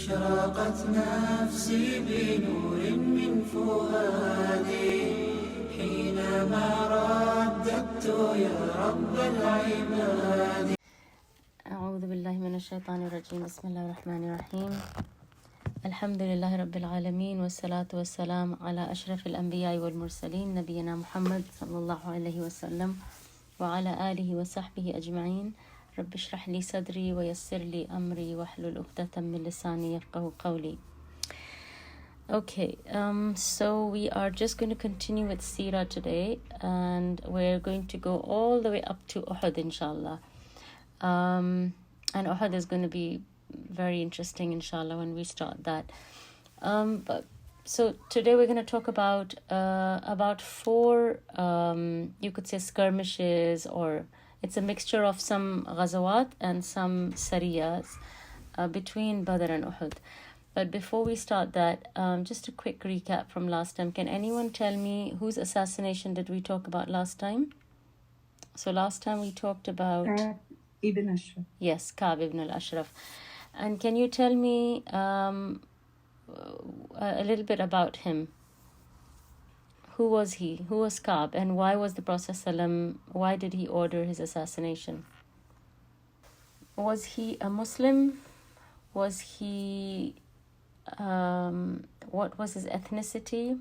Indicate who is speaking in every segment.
Speaker 1: أشرقت نفسي بنور من فؤادي حينما رددت يا رب العباد.
Speaker 2: أعوذ بالله من الشيطان الرجيم. بسم الله الرحمن الرحيم. الحمد لله رب العالمين، والصلاة والسلام على أشرف الأنبياء والمرسلين نبينا محمد صلى الله عليه وسلم وعلى آله وصحبه أجمعين. رب اشرح لي صدري ويسر لي أمري واحلل عقدة من لساني يفقهوا قولي. Okay, so we are just going to continue with Seerah today, and we're going to go all the way up to Uhud, inshallah. And Uhud is going to be very interesting, inshallah, when we start that. So today we're going to talk about four, you could say, skirmishes, or it's a mixture of some ghazawat and some sariyas between Badr and Uhud. But before we start that, just a quick recap from last time. Can anyone tell me whose assassination did we talk about last time? So last time we talked about
Speaker 3: Ibn Ashraf.
Speaker 2: Yes, Ka'b ibn al-Ashraf. And can you tell me a little bit about him? Who was he? Who was Ka'b? And why was the Prophet ﷺ, why did he order his assassination? Was he a Muslim? Was he, what was his ethnicity?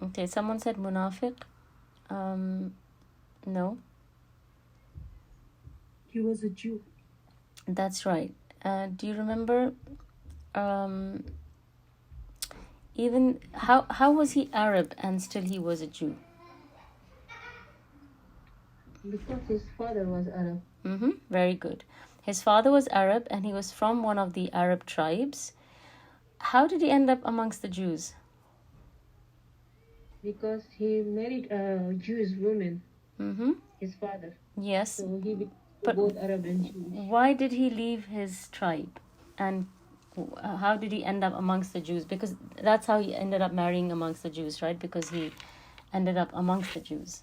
Speaker 2: Okay, someone said munafiq. No.
Speaker 3: He was a Jew.
Speaker 2: That's right. Do you remember even how was he Arab and still he was a Jew?
Speaker 3: Because his father was Arab.
Speaker 2: Very good. His father was Arab and he was from one of the Arab tribes. How did he end up amongst the Jews?
Speaker 3: Because he married a Jewish woman. His father.
Speaker 2: Yes.
Speaker 3: So he
Speaker 2: But
Speaker 3: both Arab and Jewish.
Speaker 2: Why did he leave his tribe? And how did he end up amongst the Jews? Because that's how he ended up marrying amongst the Jews, right? Because he ended up amongst the Jews.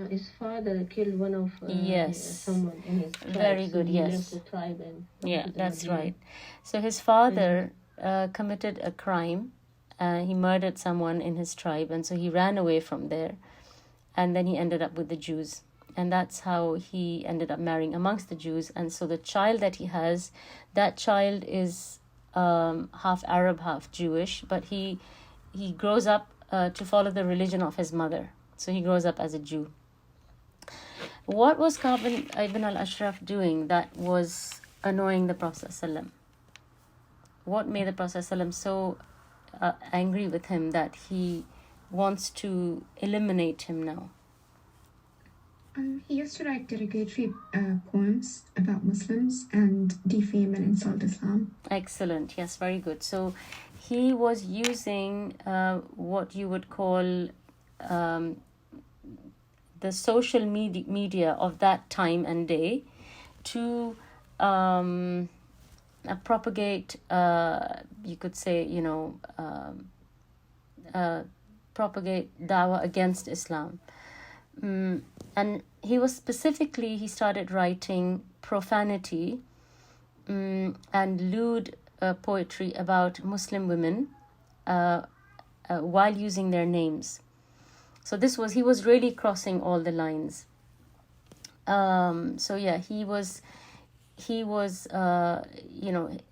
Speaker 3: His father killed one of
Speaker 2: Yes.
Speaker 3: someone in his tribe.
Speaker 2: Very good,
Speaker 3: so he
Speaker 2: yes.
Speaker 3: left the tribe and
Speaker 2: Yeah, that's right. So his father committed a crime. He murdered someone in his tribe, and so he ran away from there. And then he ended up with the Jews. And that's how he ended up marrying amongst the Jews. And so the child that he has, that child is half Arab, half Jewish, but he grows up to follow the religion of his mother. So he grows up as a Jew. What was Ka'b ibn al-Ashraf doing that was annoying the Prophet ﷺ? What made the Prophet ﷺ so angry with him that he wants to eliminate him now?
Speaker 4: He used to write derogatory poems about Muslims and defame and insult Islam.
Speaker 2: Excellent. Yes, very good. So he was using what you would call the social media of that time and day to propagate, you could say, propagate dawah against Islam. And he started writing profanity and lewd poetry about Muslim women while using their names. So he was really crossing all the lines. So yeah, he was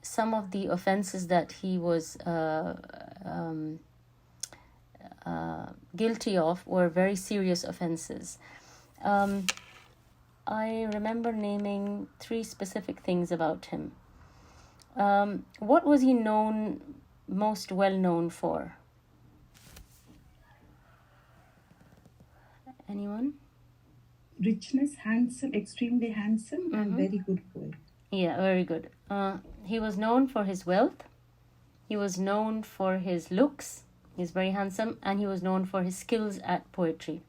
Speaker 2: some of the offenses that he was guilty of were very serious offenses. I remember naming 3 specific things about him. What was he most well known for? Anyone?
Speaker 3: Richness, handsome, extremely handsome, and very good poet.
Speaker 2: Yeah, very good. He was known for his wealth. He was known for his looks. He's very handsome, and he was known for his skills at poetry.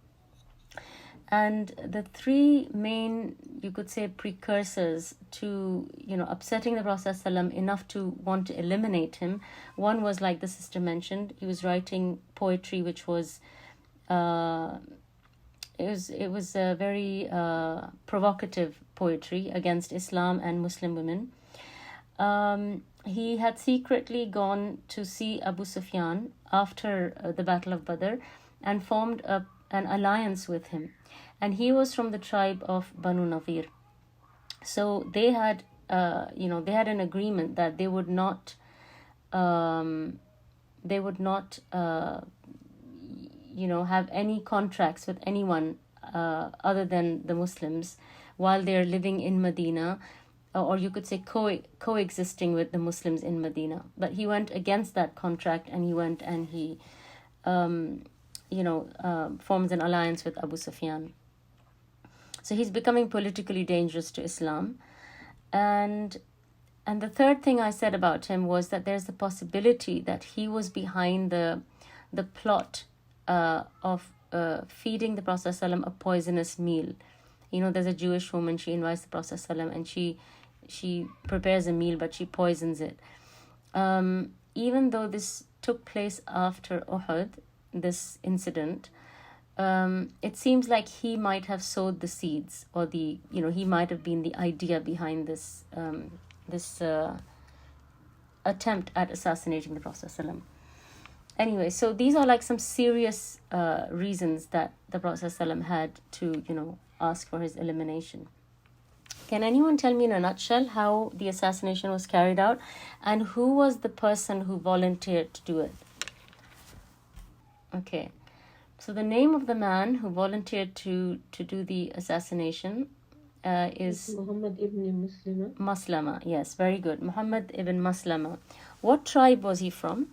Speaker 2: And the 3 main, you could say, precursors to, upsetting the Prophet ﷺ enough to want to eliminate him. One was, like the sister mentioned, he was writing poetry which was it was a very provocative poetry against Islam and Muslim women. He had secretly gone to see Abu Sufyan after the Battle of Badr and formed an alliance with him. And he was from the tribe of Banu Nadir. So they had, they had an agreement that they would not, have any contracts with anyone other than the Muslims while they're living in Medina, or you could say coexisting with the Muslims in Medina. But he went against that contract, and he went and he, forms an alliance with Abu Sufyan. So he's becoming politically dangerous to Islam. And the third thing I said about him was that there's the possibility that he was behind the plot of feeding the Prophet ﷺ a poisonous meal. There's a Jewish woman, she invites the Prophet ﷺ, and she prepares a meal, but she poisons it. Even though this took place after Uhud, this incident, it seems like he might have sowed the seeds, or he might have been the idea behind this attempt at assassinating the Prophet ﷺ. Anyway, so these are like some serious reasons that the Prophet ﷺ had to, ask for his elimination. Can anyone tell me in a nutshell how the assassination was carried out, and who was the person who volunteered to do it? Okay, so the name of the man who volunteered to do the assassination is
Speaker 5: Muhammad ibn Muslima.
Speaker 2: Maslama. Yes, very good. Muhammad ibn Maslama. What tribe was he from?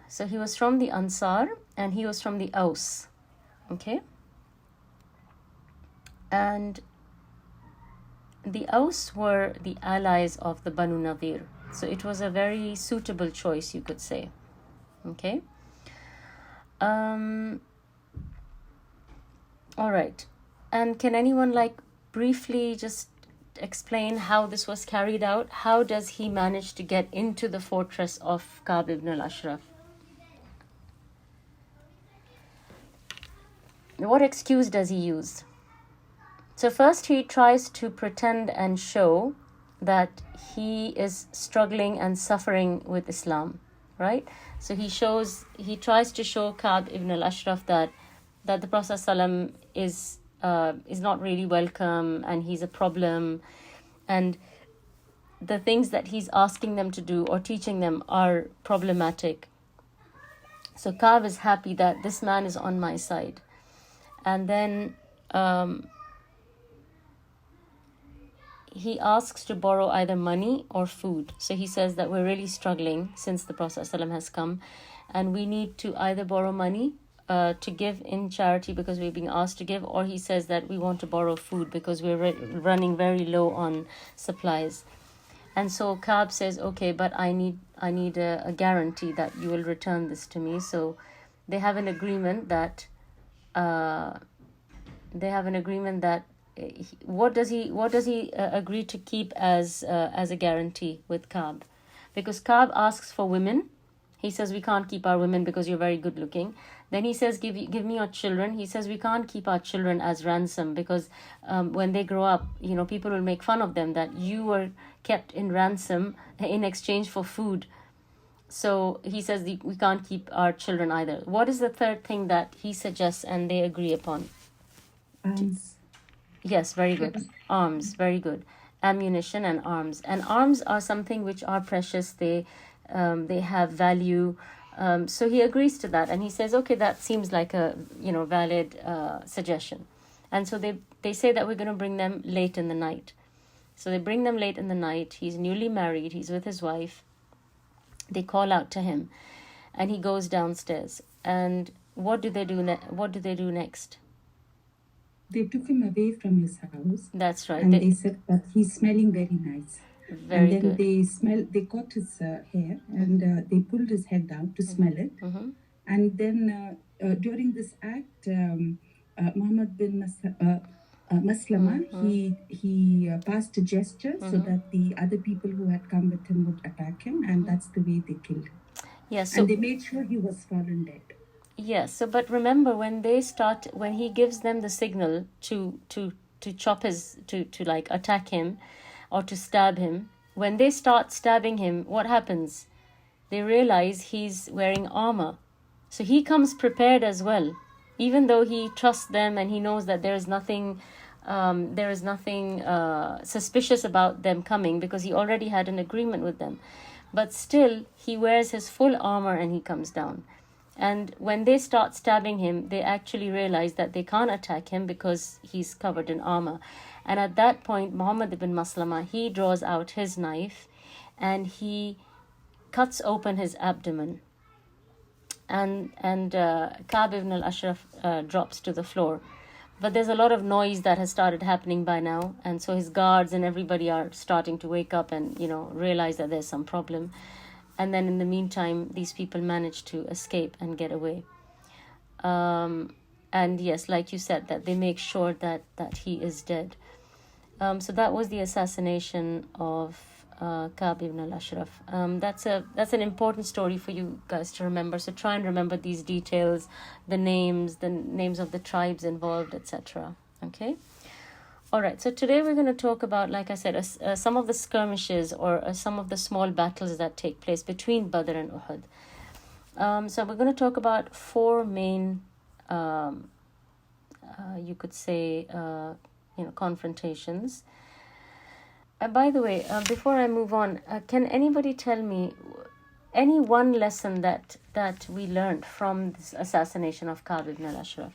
Speaker 2: So he was from the Ansar, and he was from the Aus. Okay? And the Aus were the allies of the Banu Nadir. So it was a very suitable choice, you could say. Okay? All right. And can anyone briefly just explain how this was carried out? How does he manage to get into the fortress of Ka'b ibn al-Ashraf? What excuse does he use? So first he tries to pretend and show that he is struggling and suffering with Islam, right? So he tries to show Ka'b ibn al-Ashraf that the Prophet ﷺ is not really welcome, and he's a problem, and the things that he's asking them to do or teaching them are problematic. So Ka'b is happy that this man is on my side. And then he asks to borrow either money or food. So he says that we're really struggling since the Prophet ﷺ has come, and we need to either borrow money to give in charity because we're being asked to give, or he says that we want to borrow food because we're running very low on supplies. And so Ka'b says, okay, but I need a guarantee that you will return this to me. So they have an agreement that what does he agree to keep as a guarantee with Ka'b? Because Ka'b asks for women. He says, we can't keep our women because you're very good looking. Then he says, give me your children. He says, we can't keep our children as ransom because when they grow up, people will make fun of them that you were kept in ransom in exchange for food. So he says we can't keep our children either. What is the third thing that he suggests and they agree upon?
Speaker 3: Arms.
Speaker 2: Yes, very good. Arms, very good. Ammunition and arms. And arms are something which are precious. They have value. So he agrees to that, and he says, okay, that seems like a valid suggestion. And so they say that we're going to bring them late in the night. So they bring them late in the night. He's newly married. He's with his wife. They call out to him, and he goes downstairs. And what do they do? What do they do next?
Speaker 3: They took him away from his house.
Speaker 2: That's right.
Speaker 3: And they said that he's smelling very nice.
Speaker 2: Very
Speaker 3: and then
Speaker 2: good.
Speaker 3: they caught his hair, and they pulled his head down to smell it.
Speaker 2: Mm-hmm.
Speaker 3: And then during this act, Muhammad bin Maslama, he passed a gesture so that the other people who had come with him would attack him, and that's the way they killed him.
Speaker 2: Yes. So
Speaker 3: And they made sure he was fallen dead.
Speaker 2: yes. So, but remember, when he gives them the signal to chop to like attack him, or to stab him. When they start stabbing him, what happens? They realize he's wearing armor, so he comes prepared as well. Even though he trusts them and he knows that there is nothing suspicious about them coming, because he already had an agreement with them. But still, he wears his full armor and he comes down. And when they start stabbing him, they actually realize that they can't attack him because he's covered in armor. And at that point, Muhammad ibn Maslama, he draws out his knife and he cuts open his abdomen. And Ka'b ibn al-Ashraf drops to the floor. But there's a lot of noise that has started happening by now, and so his guards and everybody are starting to wake up and, realize that there's some problem. And then in the meantime, these people manage to escape and get away. And yes, like you said, that they make sure that he is dead. So that was the assassination of Ka'b ibn al-Ashraf. That's an important story for you guys to remember. So try and remember these details, the names of the tribes involved, etc. Okay. All right. So today we're going to talk about, like I said, some of the skirmishes or some of the small battles that take place between Badr and Uhud. So we're going to talk about four main, you could say, confrontations. By the way, before I move on, can anybody tell me any one lesson that we learned from this assassination of Ka'b ibn al-Ashraf?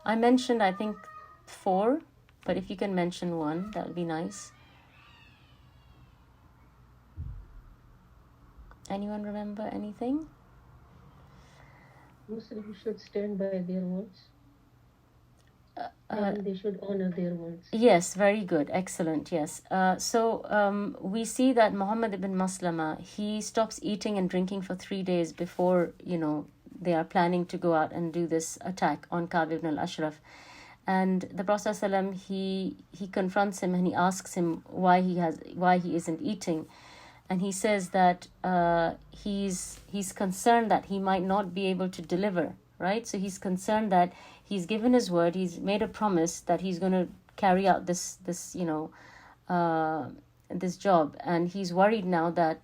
Speaker 2: I mentioned, I think, 4, but if you can mention one, that would be nice. Anyone remember anything?
Speaker 5: Muslims should stand by their words. And they should honor their words.
Speaker 2: Yes, very good. Excellent. Yes. So we see that Muhammad ibn Maslama, he stops eating and drinking for 3 days before, they are planning to go out and do this attack on Ka'b ibn al-Ashraf. And the Prophet ﷺ, he confronts him and he asks him why he isn't eating. And he says that he's concerned that he might not be able to deliver, right? So he's concerned that he's given his word, he's made a promise that he's going to carry out this job, and he's worried now that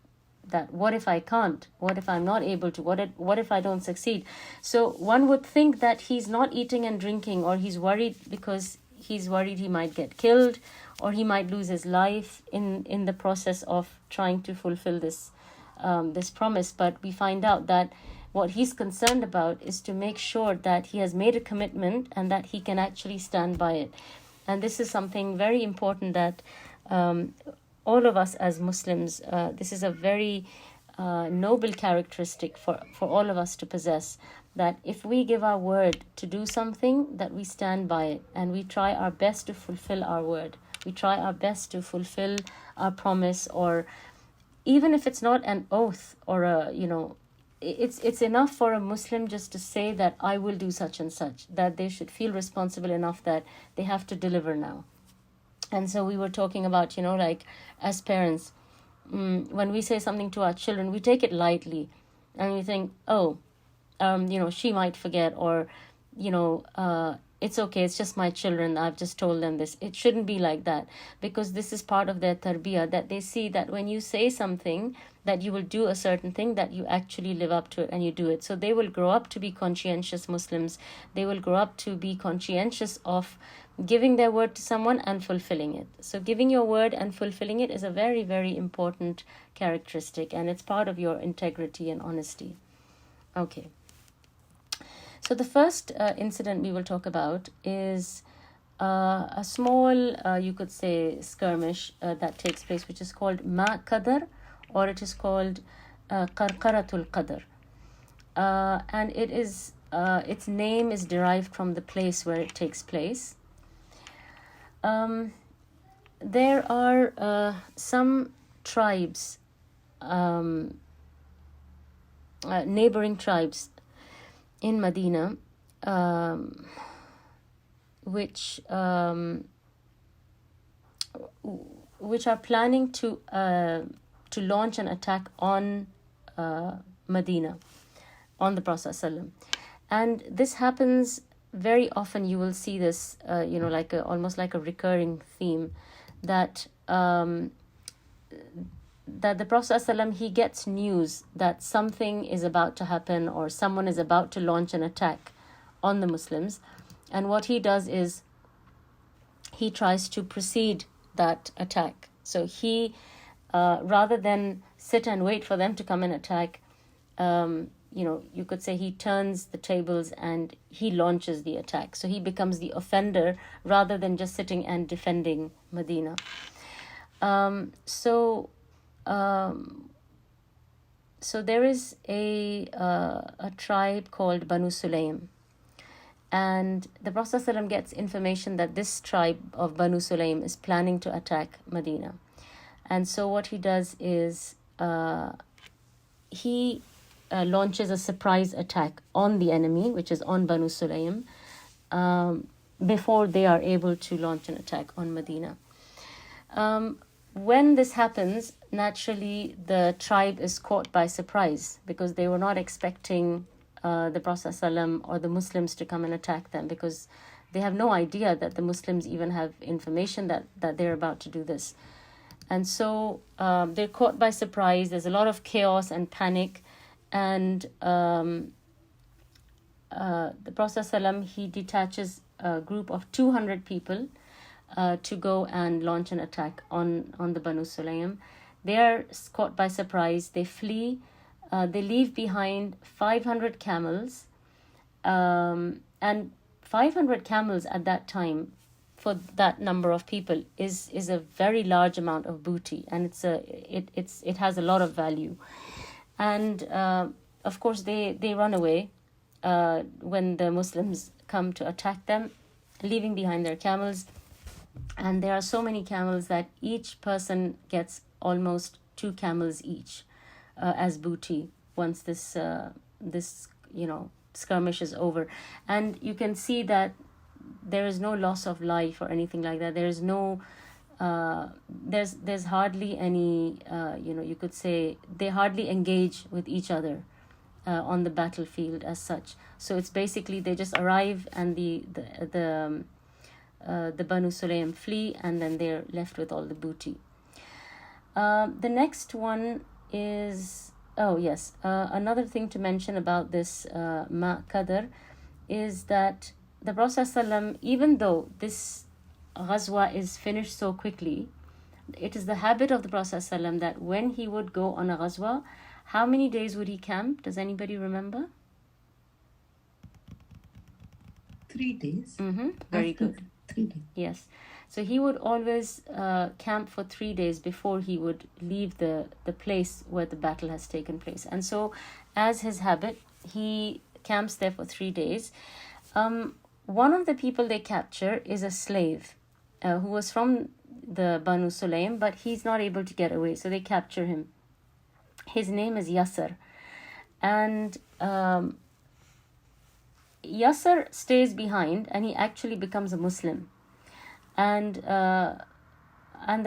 Speaker 2: what if I can't? What if I'm not able to? What if I don't succeed? So one would think that he's not eating and drinking, or he's worried because he's worried he might get killed, or he might lose his life in the process of trying to fulfill this promise. But we find out that what he's concerned about is to make sure that he has made a commitment and that he can actually stand by it. And this is something very important that all of us as Muslims, this is a very noble characteristic for all of us to possess, that if we give our word to do something, that we stand by it and we try our best to fulfill our word. We try our best to fulfill our promise, or even if it's not an oath or it's enough for a Muslim just to say that I will do such and such, that they should feel responsible enough that they have to deliver now. And so we were talking about, like as parents, when we say something to our children, we take it lightly and we think, she might forget, or, it's okay, it's just my children, I've just told them this. It shouldn't be like that, because this is part of their tarbiyah, that they see that when you say something, that you will do a certain thing, that you actually live up to it and you do it. So they will grow up to be conscientious Muslims. They will grow up to be conscientious of giving their word to someone and fulfilling it. So giving your word and fulfilling it is a very, very important characteristic, and it's part of your integrity and honesty. Okay. So the first incident we will talk about is a small, you could say, skirmish that takes place, which is called Ma Qadar, or it is called Qarqaratul Qadr. And it is its name is derived from the place where it takes place. There are some tribes, neighboring tribes in Medina, which are planning to launch an attack on Medina on the Prophet ﷺ. And this happens very often. You will see this, like almost like a recurring theme, that that the Prophet ﷺ, he gets news that something is about to happen or someone is about to launch an attack on the Muslims. And what he does is he tries to precede that attack. So he, rather than sit and wait for them to come and attack, you could say he turns the tables and he launches the attack. So he becomes the offender rather than just sitting and defending Medina. So there is a tribe called Banu Sulaym. And the Prophet ﷺ gets information that this tribe of Banu Sulaym is planning to attack Medina. And so what he does is he launches a surprise attack on the enemy, which is on Banu Sulaym, before they are able to launch an attack on Medina. When this happens, naturally the tribe is caught by surprise because they were not expecting the Prophet ﷺ or the Muslims to come and attack them, because they have no idea that the Muslims even have information that they're about to do this. And so they're caught by surprise. There's a lot of chaos and panic. And the Prophet ﷺ, he detaches a group of 200 people to go and launch an attack on the Banu Sulaym. They are caught by surprise. They flee. They leave behind 500 camels. And 500 camels at that time, for that number of people, is a very large amount of booty, and it has a lot of value. And of course they run away when the Muslims come to attack them, leaving behind their camels. And there are so many camels that each person gets almost 2 camels each as booty once this skirmish is over. And you can see that there is no loss of life or anything like that. There is no there's hardly any you could say they hardly engage with each other on the battlefield as such. So it's basically they just arrive and the Banu Sulaym flee, and then they're left with all the booty. The next one is another thing to mention about this Qadr is that the Prophet ﷺ, even though this ghazwa is finished so quickly, it is the habit of the Prophet ﷺ that when he would go on a ghazwa, how many days would he camp? Does anybody remember?
Speaker 3: 3 days.
Speaker 2: Very good.
Speaker 3: 3 days.
Speaker 2: Yes. So he would always camp for 3 days before he would leave the place where the battle has taken place. And so, as his habit, he camps there for 3 days. One of the people they capture is a slave who was from the Banu Sulaym, but he's not able to get away. So they capture him. His name is Yasser. And Yasser stays behind, and he actually becomes a Muslim. And the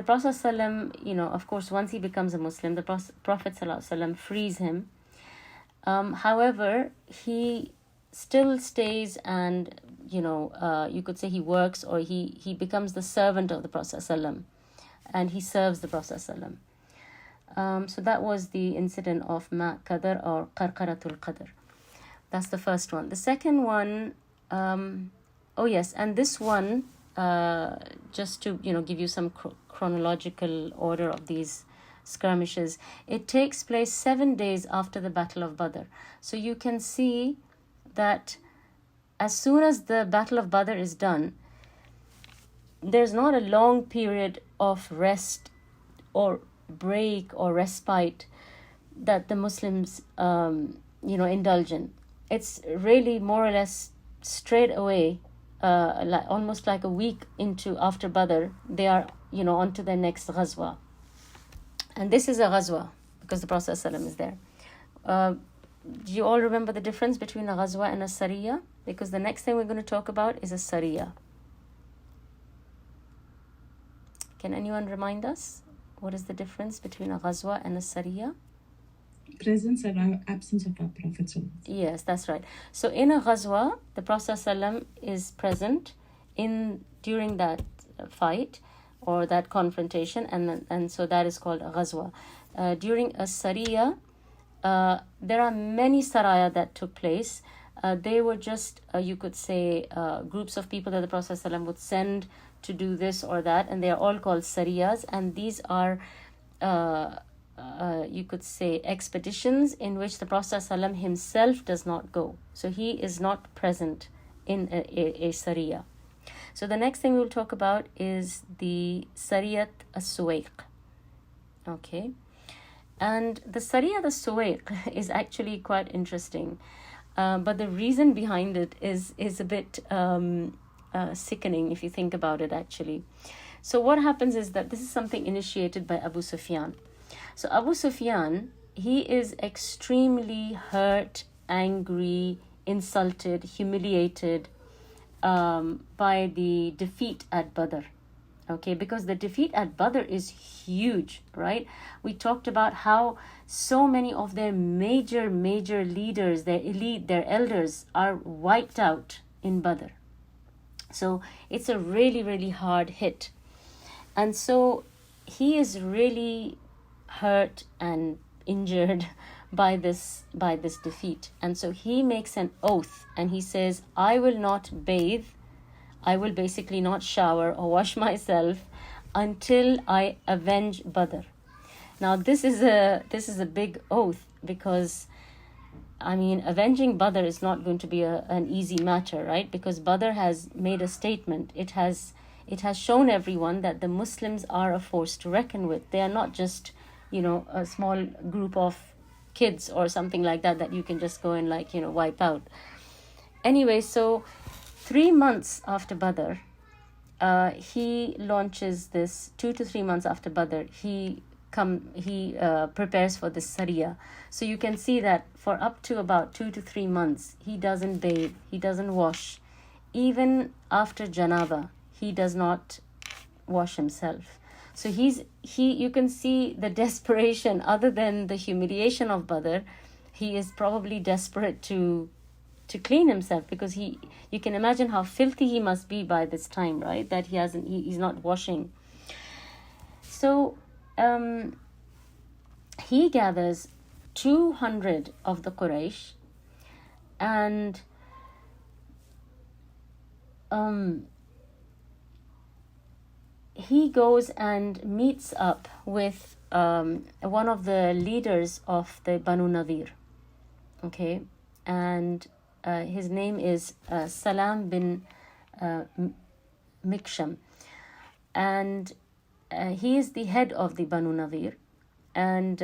Speaker 2: Prophet ﷺ, of course, once he becomes a Muslim, the Prophet ﷺ frees him. However, he still stays and, you could say he works, or he becomes the servant of the Prophet ﷺ, and he serves the Prophet ﷺ. So that was the incident of Ma Qadr, or Qarqaratul Qadr. That's the first one. The second one, and this one, just to give you some chronological order of these skirmishes, it takes place 7 days after the Battle of Badr. So you can see that as soon as the Battle of Badr is done, there's not a long period of rest or break or respite that the Muslims indulge in. It's really more or less straight away, almost like a week after Badr, they are on to their next ghazwa. And this is a ghazwa because the Prophet ﷺ is there. Do you all remember the difference between a ghazwa and a sariyah? Because the next thing we're going to talk about is a sariyah. Can anyone remind us what is the difference between a ghazwa and a sariyah?
Speaker 3: presence or absence of our Prophet Sallallahu Alaihi Wasallam.
Speaker 2: Yes, that's right. So in a ghazwa, the Prophet ﷺ is present during that fight or that confrontation, and so that is called a ghazwa. During a sariya, there are many saraya that took place. They were just, you could say, groups of people that the Prophet ﷺ would send to do this or that, and they are all called sariyas, and these are you could say expeditions in which the Prophet ﷺ himself does not go. So he is not present in a sariya. So the next thing we'll talk about is the Sariyat as-Suwayq. Okay. And the Sariyat as-Suwayq is actually quite interesting. But the reason behind it is a bit sickening if you think about it actually. So what happens is that this is something initiated by Abu Sufyan. So Abu Sufyan, he is extremely hurt, angry, insulted, humiliated by the defeat at Badr. Okay, because the defeat at Badr is huge, right? We talked about how so many of their major leaders, their elite, their elders are wiped out in Badr. So it's a really hard hit. And so he is really hurt and injured by this defeat. And so he makes an oath and he says, I will not bathe, I will basically not shower or wash myself until I avenge Badr. Now this is a big oath, because I mean, avenging Badr is not going to be an easy matter, right? Because Badr has made a statement. It has shown everyone that the Muslims are a force to reckon with. They are not just, a small group of kids or something like that you can just go and wipe out. Anyway, so 3 months after Badr, he launches this. 2 to 3 months after Badr, he prepares for this Sariya. So you can see that for up to about 2 to 3 months, he doesn't bathe, he doesn't wash. Even after Janaba, he does not wash himself. So you can see the desperation. Other than the humiliation of Badr, he is probably desperate to clean himself, because you can imagine how filthy he must be by this time, right? That he's not washing. So he gathers 200 of the Quraysh, and he goes and meets up with one of the leaders of the Banu Nadir. Okay, and his name is Salam bin Miksham, and he is the head of the Banu Nadir. And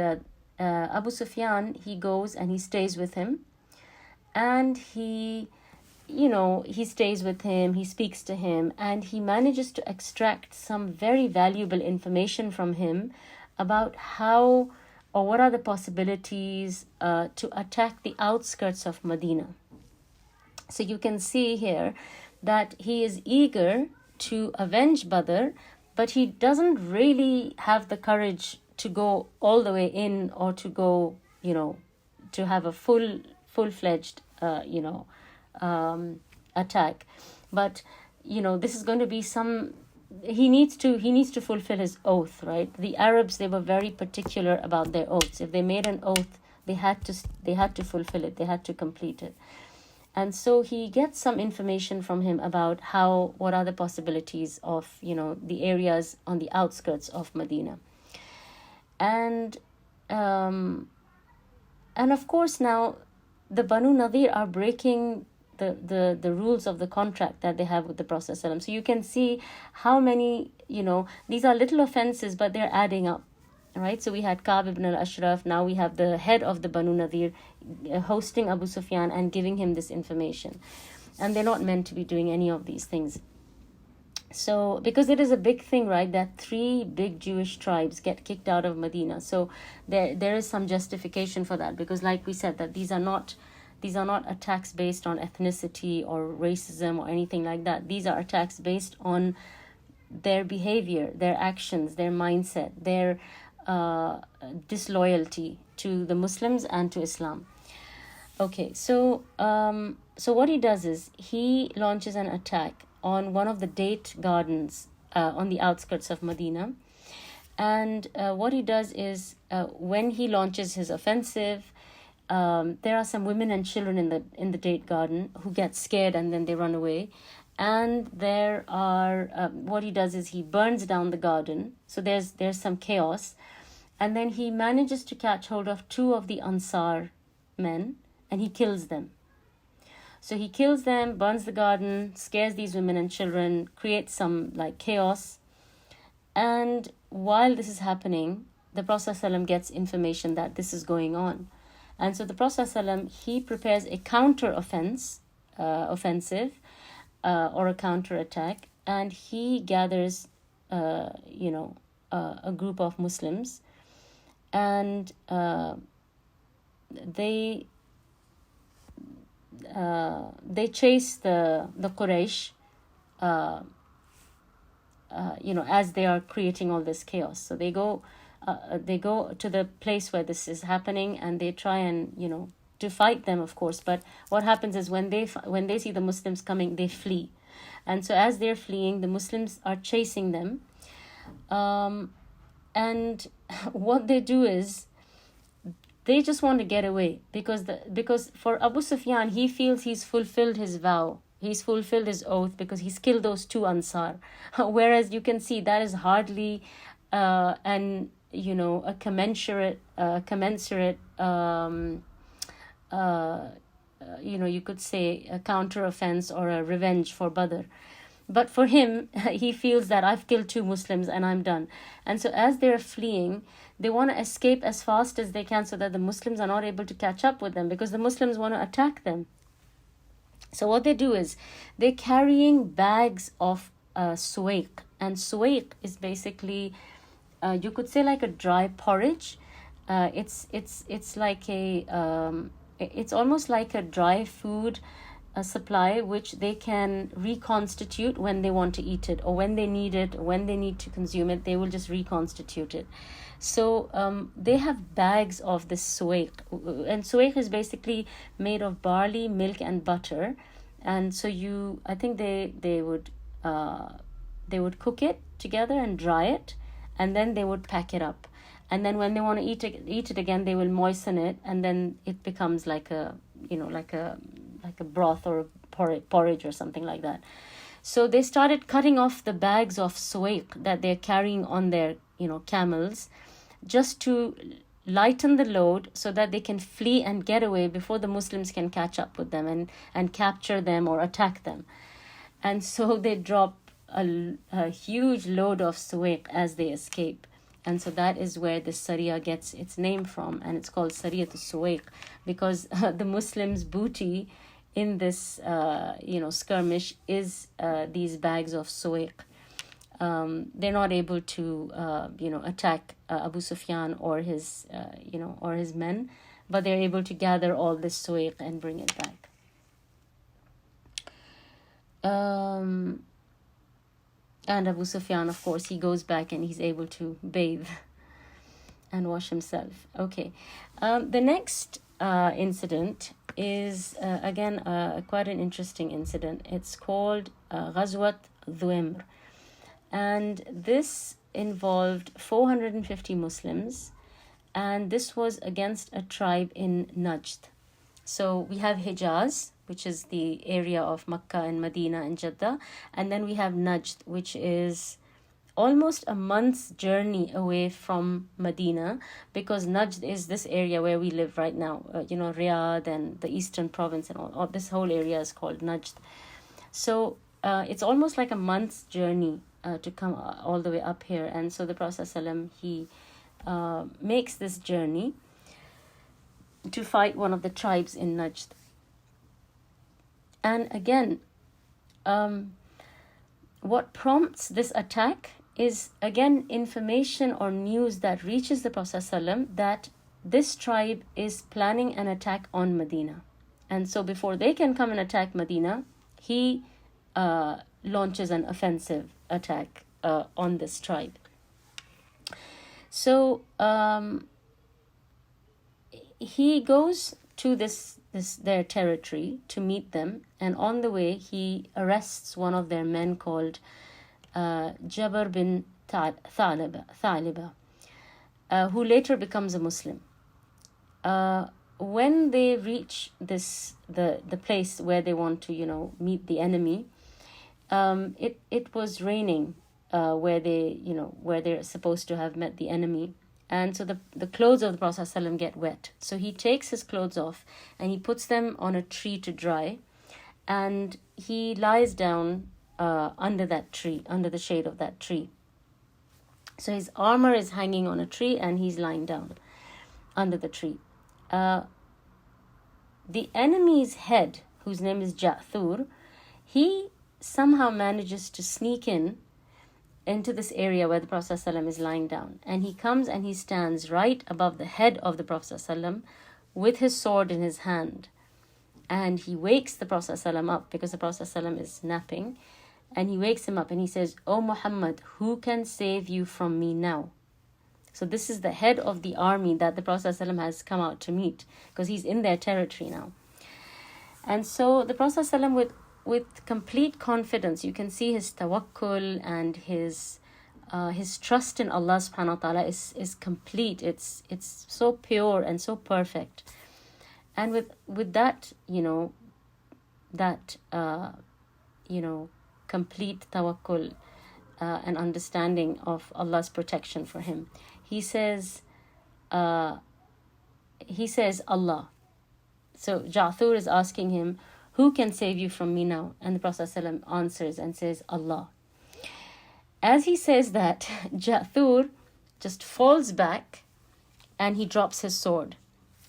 Speaker 2: Abu Sufyan, he goes and he stays with him, and he stays with him, he speaks to him, and he manages to extract some very valuable information from him about how or what are the possibilities to attack the outskirts of Medina. So you can see here that he is eager to avenge Badr, but he doesn't really have the courage to go all the way in, or to go, to have a full-fledged, attack. But, this is going to be he needs to fulfill his oath, right? The Arabs, they were very particular about their oaths. If they made an oath, they had to fulfill it. They had to complete it. And so he gets some information from him about what are the possibilities of, the areas on the outskirts of Medina. And of course now the Banu Nadir are breaking the rules of the contract that they have with the Prophet ﷺ. So you can see how many, these are little offenses, but they're adding up, right? So we had Ka'b ibn al-Ashraf. Now we have the head of the Banu Nadir hosting Abu Sufyan and giving him this information. And they're not meant to be doing any of these things. So, because it is a big thing, right, that 3 big Jewish tribes get kicked out of Medina. So there is some justification for that, because like we said, that these are not attacks based on ethnicity or racism or anything like that. These are attacks based on their behavior, their actions, their mindset, their disloyalty to the Muslims and to Islam. Okay, so what he does is he launches an attack on one of the date gardens on the outskirts of Medina. And what he does is when he launches his offensive, there are some women and children in the date garden who get scared and then they run away. And there are what he does is he burns down the garden. So there's some chaos. And then he manages to catch hold of 2 of the Ansar men and he kills them. So he kills them, burns the garden, scares these women and children, creates some like chaos. And while this is happening, the Prophet ﷺ gets information that this is going on. And so the Prophet ﷺ, he prepares a offensive or a counter attack, and he gathers, a group of Muslims, and they chase the Quraysh, as they are creating all this chaos. So they go to the place where this is happening, and they try and to fight them, of course. But what happens is when they see the Muslims coming, they flee, and so as they're fleeing, the Muslims are chasing them, and what they do is they just want to get away because for Abu Sufyan, he feels he's fulfilled his vow. He's fulfilled his oath because he's killed those 2 Ansar. Whereas you can see that is hardly a commensurate, you could say a counter offense or a revenge for Badr. But for him, he feels that I've killed 2 Muslims and I'm done. And so as they're fleeing, they want to escape as fast as they can so that the Muslims are not able to catch up with them because the Muslims want to attack them. So what they do is they're carrying bags of suwaiq. And suwaiq is basically, you could say like a dry porridge. It's like it's almost like a dry food supply which they can reconstitute when they want to eat it, or when they need it, or when they need to consume it, they will just reconstitute it. So they have bags of this suwaiq, and suwaiq is basically made of barley, milk, and butter. And so I think they would cook it together and dry it, and then they would pack it up. And then when they want to eat it again, they will moisten it, and then it becomes like a broth or porridge or something like that. So they started cutting off the bags of suwaiq that they're carrying on their camels, just to lighten the load so that they can flee and get away before the Muslims can catch up with them and capture them or attack them. And so they drop a huge load of suwaiq as they escape. And so that is where the Seerah gets its name from, and it's called Sariyat al-Suwaiq, because the Muslims' booty in this skirmish is these bags of suwaiq. They're not able to attack Abu Sufyan or his men, but they're able to gather all this suwaiq and bring it back. And Abu Sufyan, of course, he goes back and he's able to bathe and wash himself. Okay. The next incident is, again, quite an interesting incident. It's called Ghazwat Dhuemr. And this involved 450 Muslims. And this was against a tribe in Najd. So we have Hijaz, which is the area of Makkah and Medina and Jeddah. And then we have Najd, which is almost a month's journey away from Medina, because Najd is this area where we live right now. Riyadh and the eastern province and all this whole area is called Najd. So it's almost like a month's journey to come all the way up here. And so the Prophet ﷺ, he makes this journey to fight one of the tribes in Najd. And again, what prompts this attack is, again, information or news that reaches the Prophet ﷺ that this tribe is planning an attack on Medina. And so before they can come and attack Medina, he launches an offensive attack on this tribe. So he goes to their territory to meet them, and on the way he arrests one of their men called Jabr bin Thaliba, who later becomes a Muslim. When they reach the place where they want to meet the enemy, it was raining where they're supposed to have met the enemy. And so the clothes of the Prophet ﷺ get wet. So he takes his clothes off and he puts them on a tree to dry. And he lies down under that tree, under the shade of that tree. So his armor is hanging on a tree and he's lying down under the tree. The enemy's head, whose name is Ja'thur, he somehow manages to sneak into this area where the Prophet ﷺ is lying down. And he comes and he stands right above the head of the Prophet ﷺ with his sword in his hand. And he wakes the Prophet ﷺ up because the Prophet ﷺ is napping. And he wakes him up and he says, "O Muhammad, who can save you from me now?" So this is the head of the army that the Prophet ﷺ has come out to meet, because he's in their territory now. And so the Prophet ﷺ, with complete confidence, you can see his tawakkul and his trust in Allah subhanahu wa ta'ala is complete. It's so pure and so perfect. And with that, complete tawakkul and understanding of Allah's protection for him, he says Allah. So Ja'thur is asking him, "Who can save you from me now?" And the Prophet ﷺ answers and says, "Allah." As he says that, Ja'thur just falls back and he drops his sword.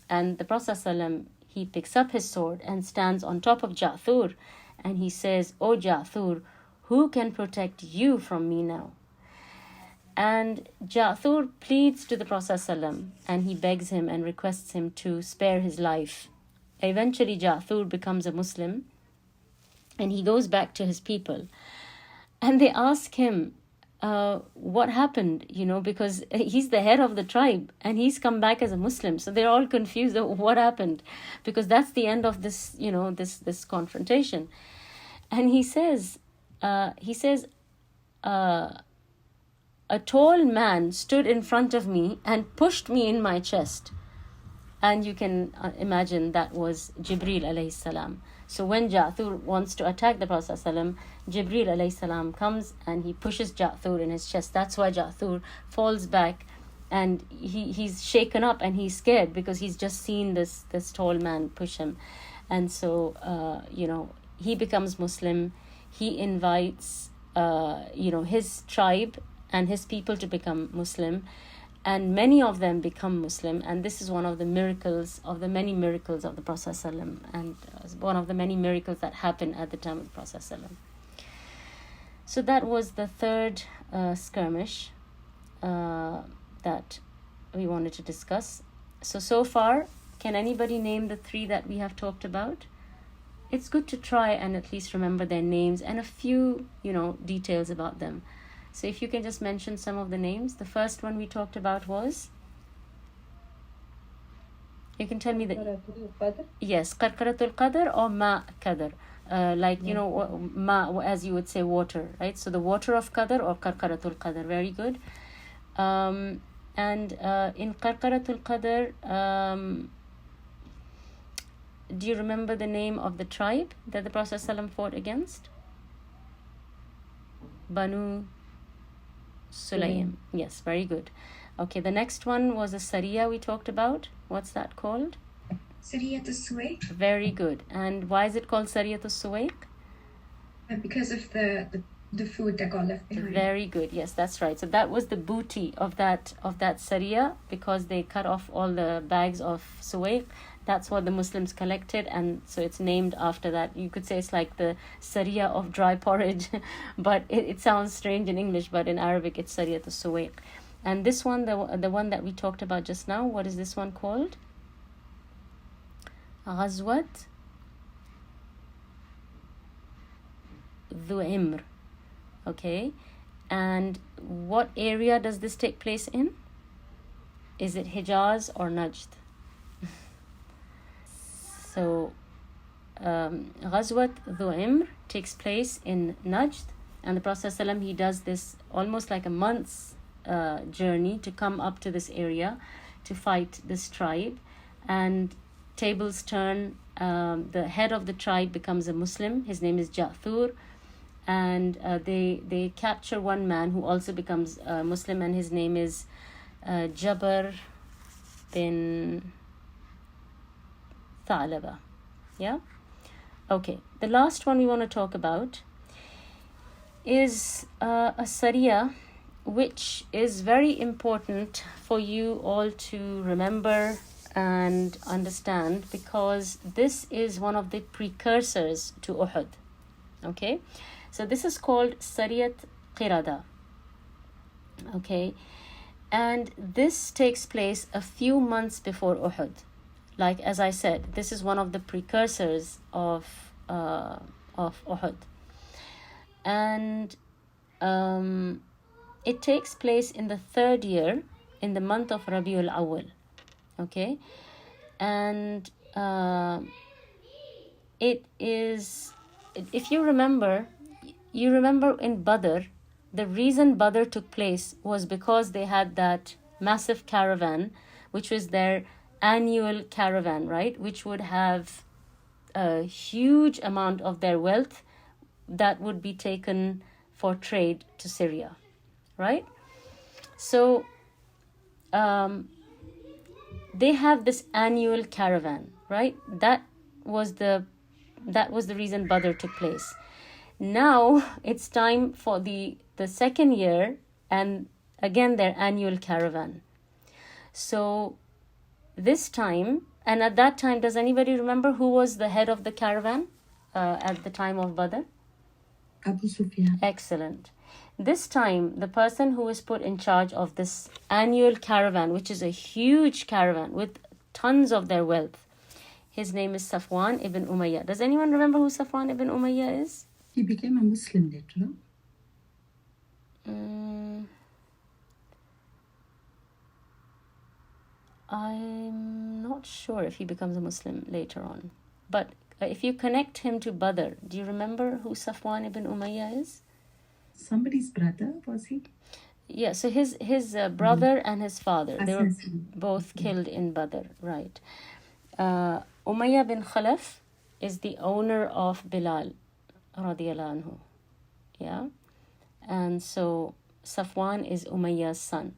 Speaker 2: And the Prophet ﷺ, he picks up his sword and stands on top of Ja'thur and he says, "O Ja'thur, who can protect you from me now?" And Ja'thur pleads to the Prophet ﷺ and he begs him and requests him to spare his life. Eventually Ja'thur becomes a Muslim and he goes back to his people. And they ask him what happened, because he's the head of the tribe and he's come back as a Muslim. So they're all confused of what happened, because that's the end of this, this confrontation. And he says, a tall man stood in front of me and pushed me in my chest. And you can imagine that was Jibreel alayhi salam. So when Ja'thur wants to attack the Prophet ﷺ, Jibreel alayhi salam comes and he pushes Ja'thur in his chest. That's why Ja'thur falls back and he's shaken up and he's scared, because he's just seen this tall man push him. And so, he becomes Muslim. He invites, his tribe and his people to become Muslim. And many of them become Muslim, and this is one of the miracles, of the many miracles of the Prophet ﷺ, and one of the many miracles that happened at the time of the Prophet ﷺ. So that was the third skirmish that we wanted to discuss. So far, can anybody name the three that we have talked about? It's good to try and at least remember their names and a few, details about them. So if you can just mention some of the names. The first one we talked about was? You can tell me the... Yes, Qarqaratul Qadr or Ma Qadr. Ma, as you would say, water, right? So the water of Qadr or Qarqaratul Qadr. Very good. And in Qarqaratul Qadr, do you remember the name of the tribe that the Prophet ﷺ fought against? Banu Sulaym. Yes, very good. Okay, the next one was a Seerah we talked about. What's that called?
Speaker 4: Sariyat al-Suwayq.
Speaker 2: Very good. And why is it called Sariyat al-Suwayq?
Speaker 4: Because of the food that got left behind.
Speaker 2: Very good. Yes, that's right. So that was the booty of that Seerah, because they cut off all the bags of Suwayq. That's what the Muslims collected, and so it's named after that. You could say it's like the Seerah of dry porridge, but it sounds strange in English, but in Arabic it's Sariyat al-Suwayq. And this one, the one that we talked about just now, what is this one called? Ghazwat Dhu Imr. Okay, and what area does this take place in? Is it Hijaz or Najd? So Ghazwat Dhu Imr takes place in Najd, and the Prophet ﷺ, he does this almost like a month's journey to come up to this area to fight this tribe, and tables turn. The head of the tribe becomes a Muslim. His name is Ja'thur, and they capture one man who also becomes a Muslim, and his name is Jabr bin Thalaba. Yeah? Okay, the last one we want to talk about is a Sariyah, which is very important for you all to remember and understand, because this is one of the precursors to Uhud. Okay, so this is called Sariyat Qirada. Okay, and this takes place a few months before Uhud. Like, as I said, this is one of the precursors of Uhud. And it takes place in the third year, in the month of Rabiul Awwal. Okay, and it is, if you remember in Badr, the reason Badr took place was because they had that massive caravan, which was their annual caravan, right, which would have a huge amount of their wealth that would be taken for trade to Syria, right? So they have this annual caravan, right? That was the reason Badr took place. Now it's time for the second year, and again their annual caravan. So this time, and at that time, does anybody remember who was the head of the caravan at the time of Badr?
Speaker 3: Abu Sufyan.
Speaker 2: Excellent. This time, the person who was put in charge of this annual caravan, which is a huge caravan with tons of their wealth, his name is Safwan ibn Umayyah. Does anyone remember who Safwan ibn Umayyah is?
Speaker 3: He became a Muslim later on.
Speaker 2: I'm not sure if he becomes a Muslim later on. But if you connect him to Badr, do you remember who Safwan ibn Umayyah is?
Speaker 3: Somebody's brother, was he?
Speaker 2: Yeah, so his brother and his father, they were
Speaker 3: Assassin.
Speaker 2: both killed in Badr, right? Umayyah bin Khalaf is the owner of Bilal, radiyallahu anhu. Yeah? And so Safwan is Umayyah's son.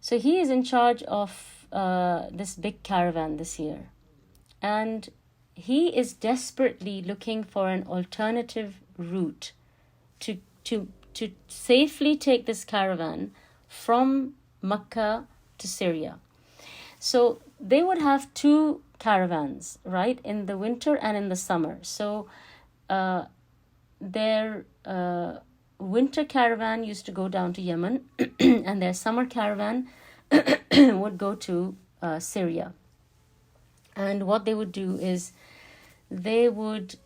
Speaker 2: So he is in charge of this big caravan this year. And he is desperately looking for an alternative route to safely take this caravan from Mecca to Syria. So they would have two caravans, right, in the winter and in the summer. So their winter caravan used to go down to Yemen, and their summer caravan would go to Syria. And what they would do is they would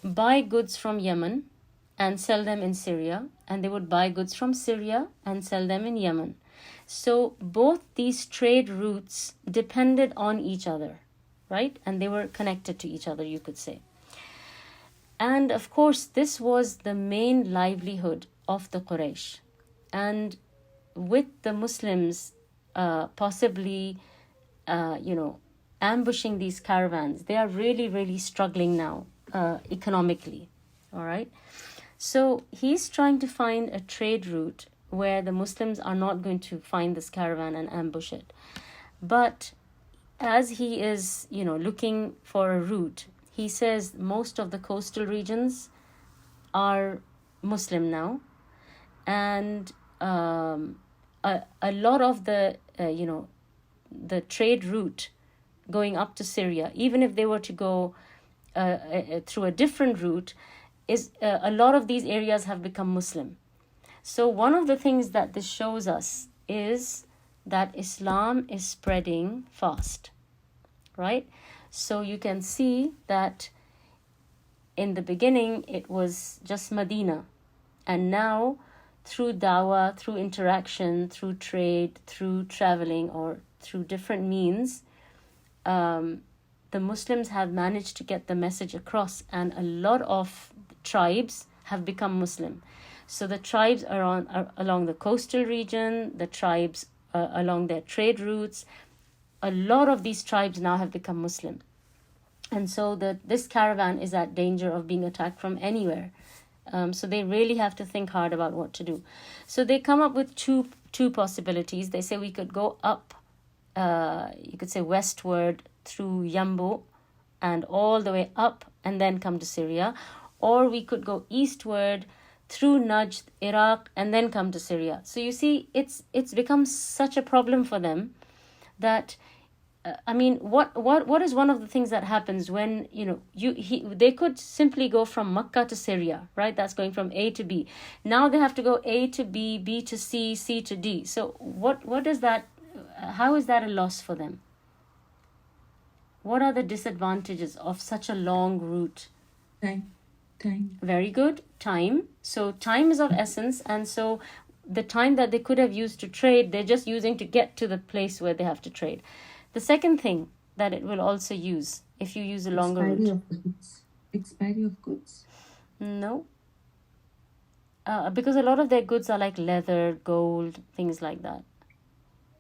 Speaker 2: buy goods from Yemen and sell them in Syria, and they would buy goods from Syria and sell them in Yemen. So both these trade routes depended on each other, right? And they were connected to each other, you could say. And of course, this was the main livelihood of the Quraysh. And with the Muslims possibly, ambushing these caravans, they are really, really struggling now economically, all right? So he's trying to find a trade route where the Muslims are not going to find this caravan and ambush it. But as he is, looking for a route, he says most of the coastal regions are Muslim now. And a lot of the trade route going up to Syria, even if they were to go through a different route, is a lot of these areas have become Muslim. So one of the things that this shows us is that Islam is spreading fast, right? So you can see that in the beginning it was just Medina, and now through dawah, through interaction, through trade, through traveling, or through different means, the Muslims have managed to get the message across, and a lot of tribes have become Muslim. So the tribes are along the coastal region, the tribes along their trade routes. A lot of these tribes now have become Muslim. And so this caravan is at danger of being attacked from anywhere. So they really have to think hard about what to do. So they come up with two possibilities. They say we could go up, you could say westward through Yambo and all the way up and then come to Syria. Or we could go eastward through Najd, Iraq, and then come to Syria. So you see, it's become such a problem for them that what is one of the things that happens when they could simply go from Makkah to Syria, right? That's going from A to B. Now they have to go A to B, B to C, C to D. So what is that? How is that a loss for them? What are the disadvantages of such a long route?
Speaker 3: Time.
Speaker 2: Very good. Time. So time is of essence, and so the time that they could have used to trade, they're just using to get to the place where they have to trade. The second thing that it will also use, if you use a longer route.
Speaker 3: Expiry of goods?
Speaker 2: No. Because a lot of their goods are like leather, gold, things like that.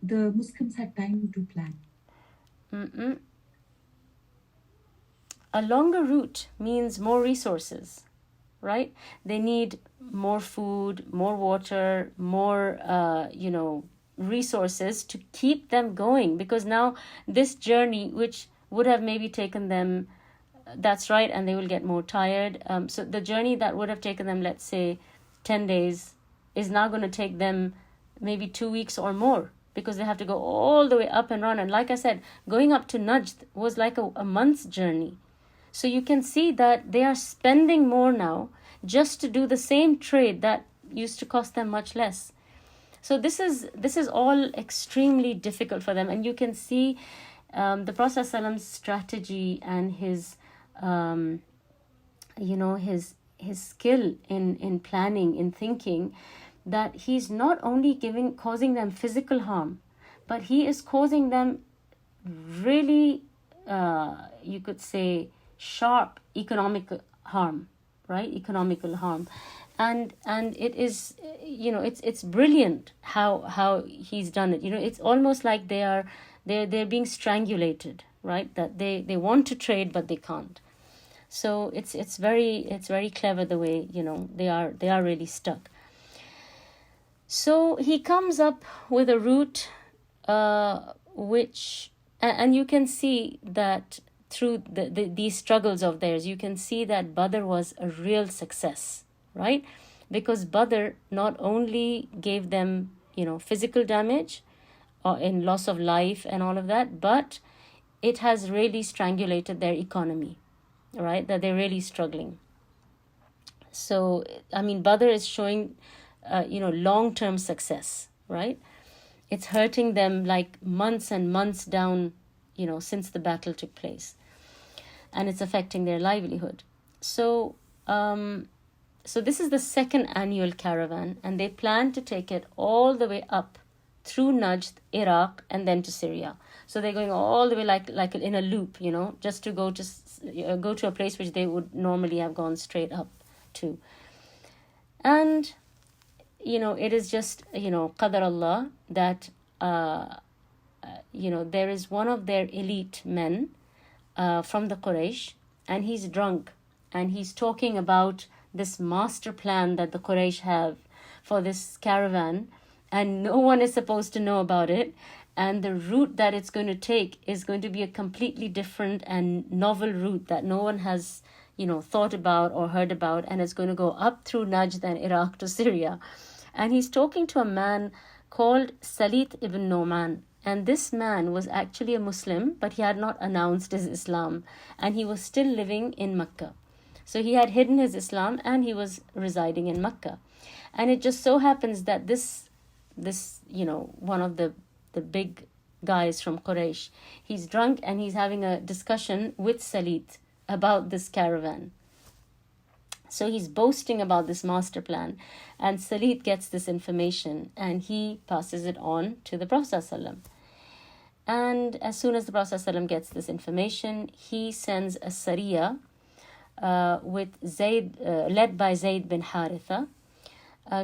Speaker 3: The Muslims had time to plan.
Speaker 2: A longer route means more resources, right? They need more food, more water, more, resources to keep them going, because now this journey, which would have maybe taken them, that's right, and they will get more tired. So the journey that would have taken them, let's say 10 days, is now going to take them maybe 2 weeks or more, because they have to go all the way up and run. And like I said, going up to Najd was like a month's journey. So you can see that they are spending more now just to do the same trade that used to cost them much less. So this is all extremely difficult for them, and you can see the Prophet ﷺ's strategy and his skill in planning, in thinking, that he's not only causing them physical harm, but he is causing them really, you could say, sharp economical harm, right? Economical harm. And it is, it's brilliant how he's done it. It's almost like they're being strangulated, right? That they want to trade but they can't. So it's very clever the way they are really stuck. So he comes up with a route which, and you can see that through these struggles of theirs, you can see that Badr was a real success. Right? Because Badr not only gave them, physical damage or in loss of life and all of that, but it has really strangulated their economy, right? That they're really struggling. So, Badr is showing, long-term success, right? It's hurting them like months and months down, since the battle took place. And it's affecting their livelihood. So this is the second annual caravan, and they plan to take it all the way up through Najd, Iraq, and then to Syria. So they're going all the way like in a loop, just to go to a place which they would normally have gone straight up to. And, it is just, Qadar Allah, that, there is one of their elite men from the Quraysh, and he's drunk, and he's talking about this master plan that the Quraysh have for this caravan, and no one is supposed to know about it, and the route that it's going to take is going to be a completely different and novel route that no one has thought about or heard about, and it's going to go up through Najd and Iraq to Syria. And he's talking to a man called Salit ibn Noman, and this man was actually a Muslim, but he had not announced his Islam, and he was still living in Mecca. So he had hidden his Islam and he was residing in Mecca. And it just so happens that this one of the big guys from Quraysh, he's drunk and he's having a discussion with Salit about this caravan. So he's boasting about this master plan, and Salit gets this information and he passes it on to the Prophet ﷺ. And as soon as the Prophet ﷺ gets this information, he sends a Sariyah with Zayd, led by Zayd bin Haritha,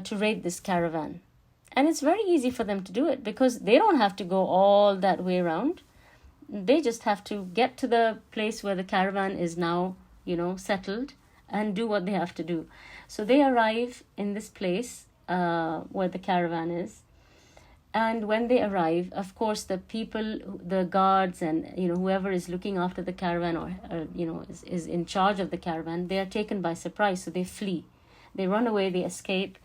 Speaker 2: to raid this caravan. And it's very easy for them to do it because they don't have to go all that way around. They just have to get to the place where the caravan is now, settled, and do what they have to do. So they arrive in this place where the caravan is. And when they arrive, of course, the people, the guards and, whoever is looking after the caravan or is in charge of the caravan, they are taken by surprise. So they flee. They run away, they escape.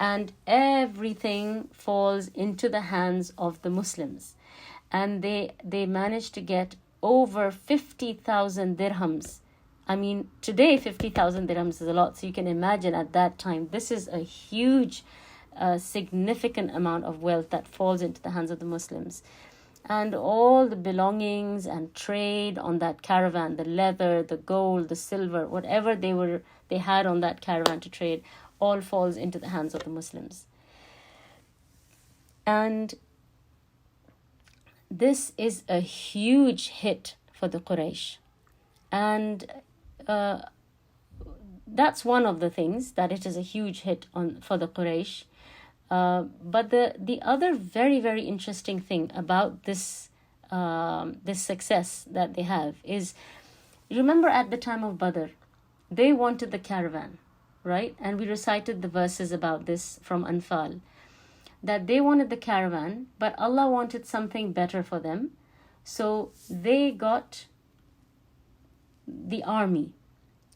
Speaker 2: And everything falls into the hands of the Muslims. And they managed to get over 50,000 dirhams. I mean, today 50,000 dirhams is a lot. So you can imagine at that time, this is a huge, significant amount of wealth that falls into the hands of the Muslims. And all the belongings and trade on that caravan, the leather, the gold, the silver, whatever they had on that caravan to trade, all falls into the hands of the Muslims. And this is a huge hit for the Quraysh. And that's one of the things, that it is a huge hit for the Quraysh. But the other very, very interesting thing about this success that they have is, remember at the time of Badr, they wanted the caravan, right? And we recited the verses about this from Anfal, that they wanted the caravan, but Allah wanted something better for them. So they got the army,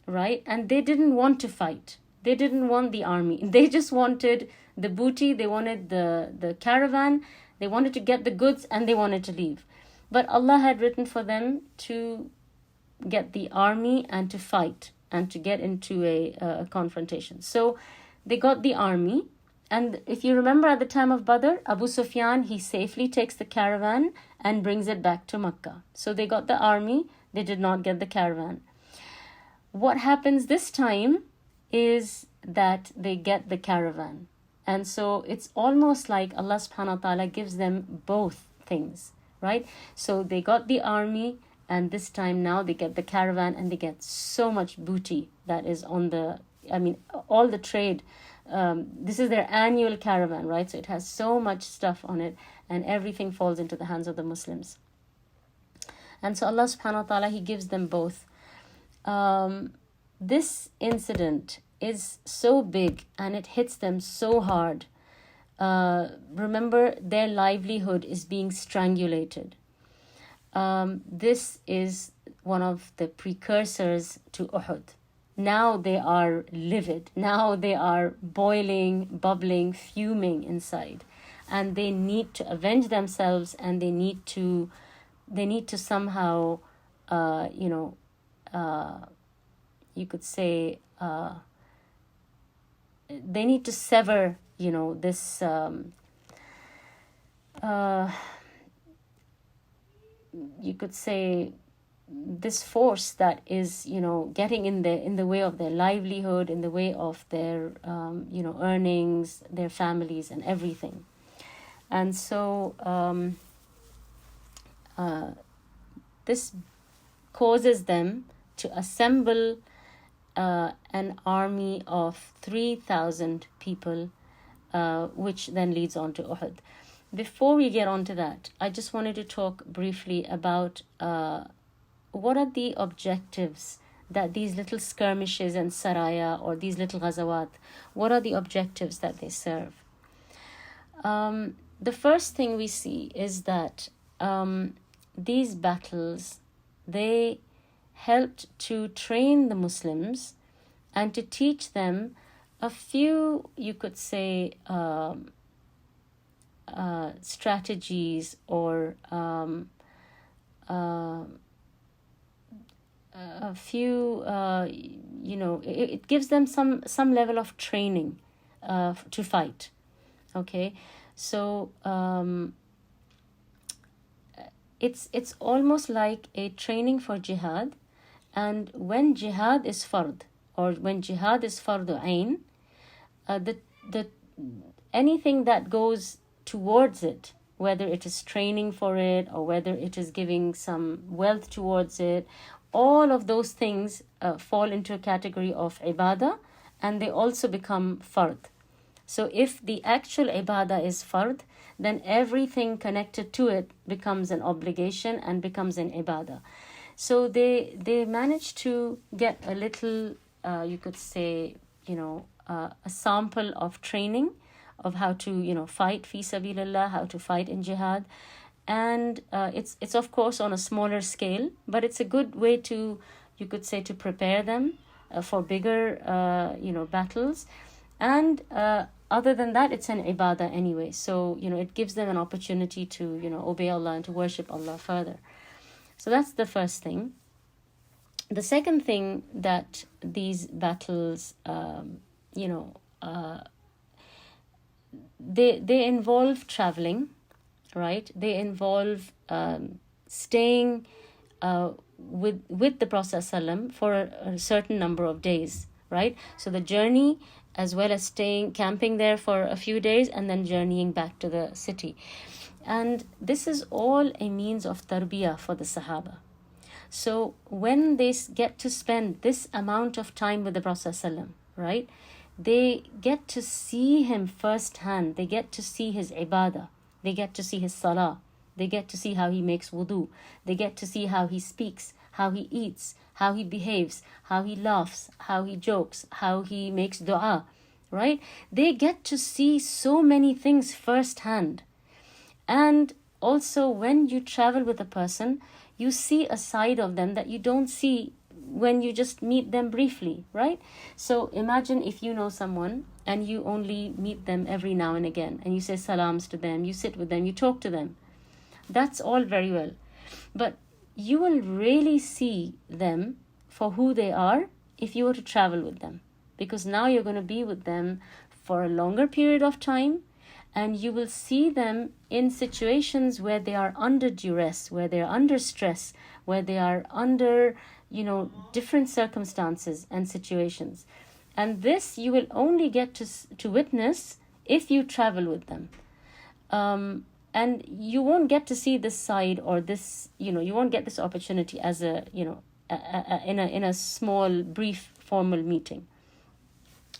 Speaker 2: right? And they didn't want to fight. They didn't want the army. They just wanted the booty. They wanted the caravan. They wanted to get the goods and they wanted to leave. But Allah had written for them to get the army and to fight and to get into a confrontation. So they got the army. And if you remember at the time of Badr, Abu Sufyan, he safely takes the caravan and brings it back to Makkah. So they got the army. They did not get the caravan. What happens this time is that they get the caravan. And so it's almost like Allah subhanahu wa ta'ala gives them both things, right? So they got the army, and this time now they get the caravan, and they get so much booty that is on all the trade. This is their annual caravan, right? So it has so much stuff on it, and everything falls into the hands of the Muslims. And so Allah subhanahu wa ta'ala, he gives them both. This incident is so big and it hits them so hard. Remember, their livelihood is being strangulated. This is one of the precursors to Uhud. Now they are livid. Now they are boiling, bubbling, fuming inside. And they need to avenge themselves, and they need to somehow, you could say, they need to sever, this, you could say, this force that is, getting in the way of their livelihood, in the way of their, earnings, their families and everything. And so this causes them to assemble an army of 3,000 people, which then leads on to Uhud. Before we get on to that, I just wanted to talk briefly about what are the objectives that these little skirmishes and saraya, or these little ghazawat, what are the objectives that they serve? The first thing we see is that these battles, they helped to train the Muslims and to teach them a few, you could say, strategies or a few, it gives them some level of training to fight. Okay, so it's almost like a training for jihad. And when jihad is fard, or when jihad is fardu ain, anything that goes towards it whether it is training for it or whether it is giving some wealth towards it, all of those things fall into a category of ibadah, and they also become fard. So if the actual ibadah is fard, then everything connected to it becomes an obligation and becomes an ibadah. So they managed to get a little, you could say, a sample of training of how to, fight fi sabilillah, how to fight in jihad. And it's of course on a smaller scale, but it's a good way to, you could say, to prepare them for bigger, battles. And other than that, it's an ibadah anyway. So, it gives them an opportunity to, obey Allah and to worship Allah further. So that's the first thing. The second thing that these battles, they involve traveling, right? They involve staying with the Prophet ﷺ for a certain number of days, right? So the journey, as well as camping there for a few days and then journeying back to the city. And this is all a means of tarbiyah for the Sahaba. So when they get to spend this amount of time with the Prophet ﷺ, right, they get to see him firsthand. They get to see his ibadah. They get to see his salah. They get to see how he makes wudu. They get to see how he speaks, how he eats, how he behaves, how he laughs, how he jokes, how he makes dua, right? They get to see so many things firsthand. And also when you travel with a person, you see a side of them that you don't see when you just meet them briefly, right? So imagine if you know someone and you only meet them every now and again, and you say salams to them, you sit with them, you talk to them. That's all very well. But you will really see them for who they are if you were to travel with them. Because now you're going to be with them for a longer period of time, and you will see them in situations where they are under duress, where they are under stress, where they are under, different circumstances and situations. And this you will only get to witness if you travel with them. And you won't get to see this side or this, you won't get this opportunity as in a small, brief, formal meeting.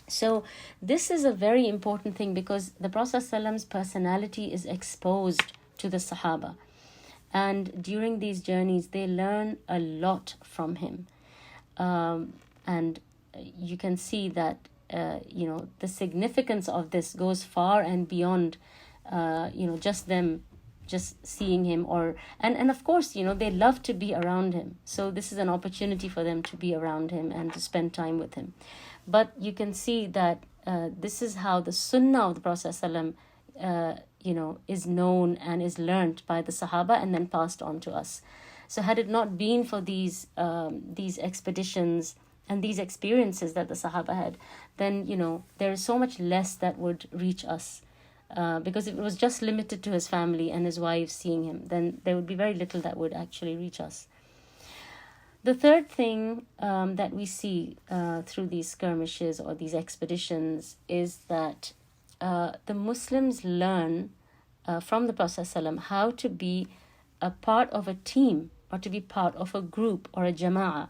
Speaker 2: So this is a very important thing because the Prophet ﷺ's personality is exposed to the Sahaba. And during these journeys, they learn a lot from him. And you can see that, the significance of this goes far and beyond, just them just seeing him and of course, they love to be around him. So this is an opportunity for them to be around him and to spend time with him. But you can see that this is how the sunnah of the Prophet ﷺ, is known and is learnt by the Sahaba and then passed on to us. So had it not been for these expeditions and these experiences that the Sahaba had, then, there is so much less that would reach us. Because if it was just limited to his family and his wives seeing him, then there would be very little that would actually reach us. The third thing that we see through these skirmishes or these expeditions is that the Muslims learn from the Prophet ﷺ how to be a part of a team or to be part of a group or a jama'ah.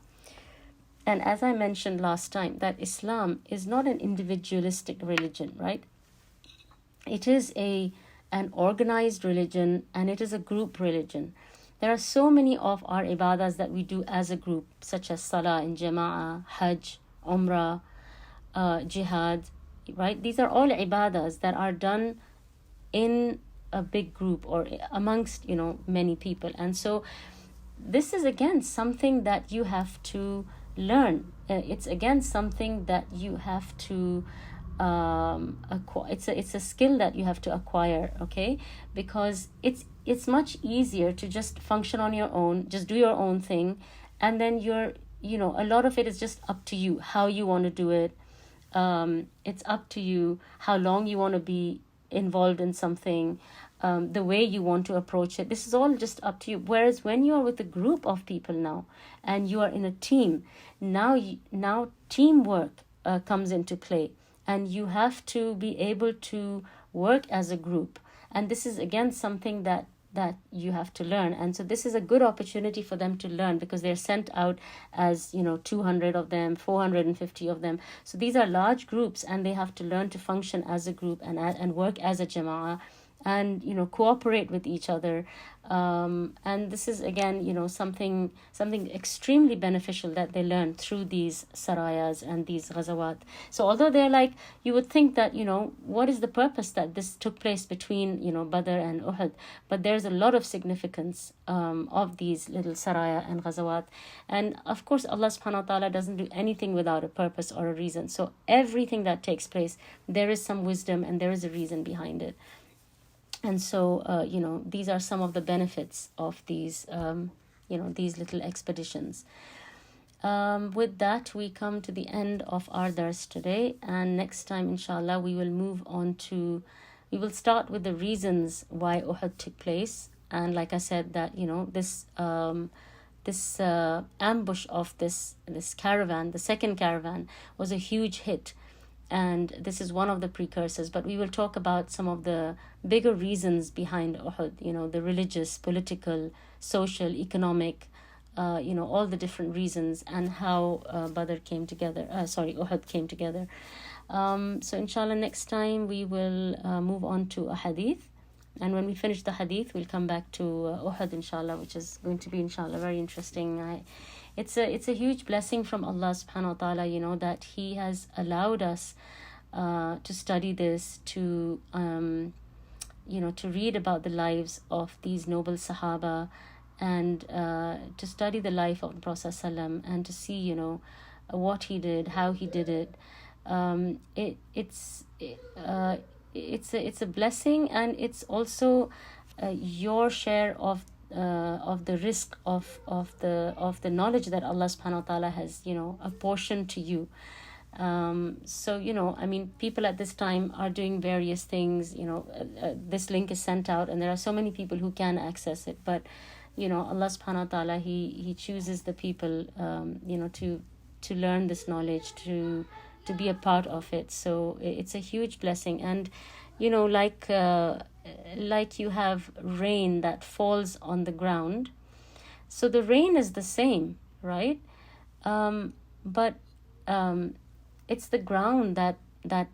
Speaker 2: And as I mentioned last time, that Islam is not an individualistic religion, right? It is an organized religion and it is a group religion. There are so many of our ibadahs that we do as a group, such as salah in jama'ah, hajj, umrah, jihad, right? These are all ibadahs that are done in a big group or amongst, many people. And so this is again something that you have to learn. It's again something that you have to it's a skill that you have to acquire, okay? Because it's much easier to just function on your own, just do your own thing, and then a lot of it is just up to you how you want to do it. It's up to you how long you want to be involved in something, the way you want to approach it. This is all just up to you. Whereas when you are with a group of people now and you are in a team, now teamwork comes into play. And you have to be able to work as a group And this is again something that you have to learn. And so this is a good opportunity for them to learn, because they're sent out as 200 of them, 450 of them. So these are large groups, and they have to learn to function as a group and work as a jama'ah, and cooperate with each other. And this is again something extremely beneficial that they learn through these sarayas and these ghazawat. So although they're like, you would think that what is the purpose that this took place between Badr and Uhud, but there's a lot of significance of these little saraya and ghazawat. And of course Allah subhanahu wa ta'ala doesn't do anything without a purpose or a reason. So everything that takes place, there is some wisdom and there is a reason behind it. And so, these are some of the benefits of these, these little expeditions. With that, we come to the end of our dars today. And next time, inshallah, we will start with the reasons why Uhud took place. And like I said, that, this ambush of this caravan, the second caravan, was a huge hit. And this is one of the precursors, but we will talk about some of the bigger reasons behind Uhud, the religious, political, social, economic, all the different reasons, and how Uhud came together. So inshallah, next time we will move on to a hadith. And when we finish the hadith, we'll come back to Uhud, inshallah, which is going to be, inshallah, very interesting. It's a huge blessing from Allah subhanahu wa ta'ala, that He has allowed us to study this, to read about the lives of these noble Sahaba, and to study the life of the Prophet ﷺ, and to see, what he did, how he did it. It's a blessing, and it's also your share of the risk of the knowledge that Allah subhanahu wa ta'ala has apportioned to you. So people at this time are doing various things. This link is sent out, and there are so many people who can access it, but Allah subhanahu wa ta'ala, he chooses the people to learn this knowledge, to be a part of it. So it's a huge blessing. And like you have rain that falls on the ground, so the rain is the same, right? But it's the ground that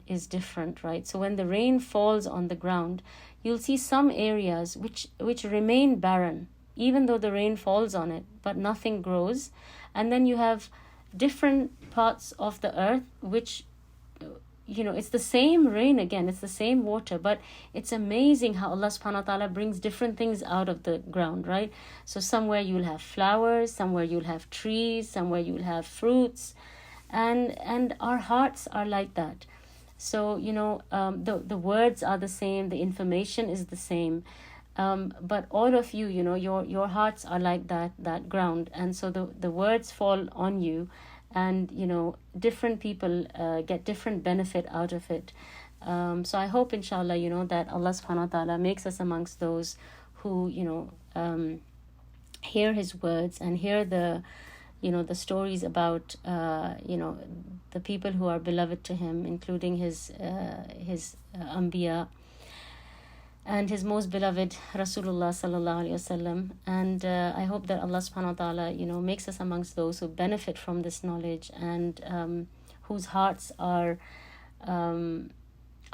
Speaker 2: is different, right? So when the rain falls on the ground, you'll see some areas which remain barren, even though the rain falls on it, but nothing grows. And then you have different parts of the earth which it's the same rain again, it's the same water, but it's amazing how Allah subhanahu wa ta'ala brings different things out of the ground, right? So somewhere you'll have flowers, somewhere you'll have trees, somewhere you'll have fruits, and our hearts are like that. So the words are the same, the information is the same, but all of you, your hearts are like that ground, and so the words fall on you, and different people get different benefit out of it. So I hope, inshallah, that Allah subhanahu wa ta'ala makes us amongst those who hear His words and hear the stories about the people who are beloved to Him, including His Anbiya and His most beloved Rasulullah sallallahu alaihi wasallam. And I hope that Allah subhanahu wa ta'ala makes us amongst those who benefit from this knowledge, and whose hearts are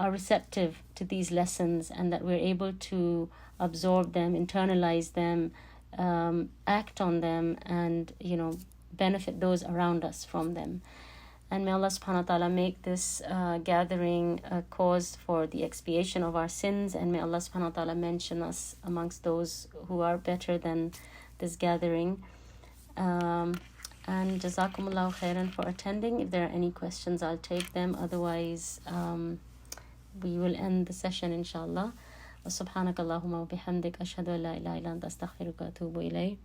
Speaker 2: receptive to these lessons, and that we're able to absorb them, internalize them, act on them, and benefit those around us from them. And may Allah subhanahu wa ta'ala make this gathering a cause for the expiation of our sins, and may Allah subhanahu wa ta'ala mention us amongst those who are better than this gathering. And Jazakallahu Khairan for attending. If there are any questions, I'll take them. Otherwise, we will end the session, inshallah. Wa subhanaka Allahumma wa bihamdik, ashhadu an la ilaha illa anta, astaghfiruka wa atubu ilayk.